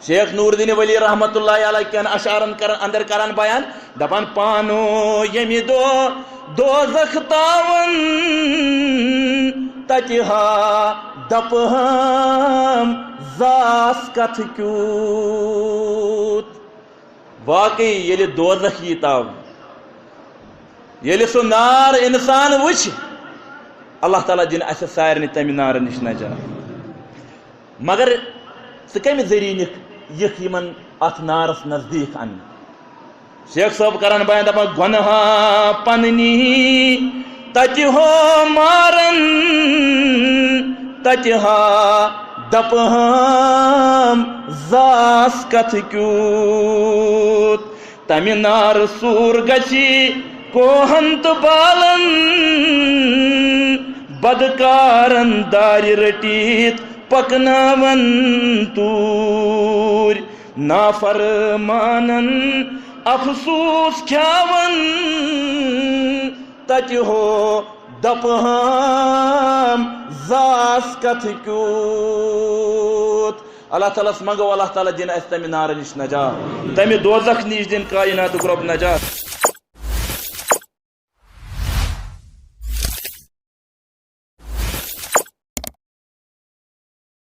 شیخ نور الدین ولی رحمت اللہ علیہ کین اشعارن اندر کران بیان دپان پانو یمی دوزخ تاون تتہا دپہم زاس کتھ کیوت واقعی یلی دوزخ یہ تاو یلی سو نار انسان وچ اللہ تعالیٰ دن اس سارے تمہ نار نش نجات مگر ثہ کمہ ذریعہ نک یمن ات نارس نزدیک ان شیخ صاحب کران بیان دپان گنہا پننی تتہ ہو مارن تتہا دپہم زاس کتھ کیوت تمہ نار سور گچھی کوہن تو بالن بدکارن دار رٹیت پکناون تور نافرمانن افسوس کھاون تتہ ہو دپہم زاس کتھ کیوت اللہ تعالیٰ منگو اللہ تعالیٰ دن اس تمہ نار نش نجات تمہ دوزخ نش دن کائنات رب نجات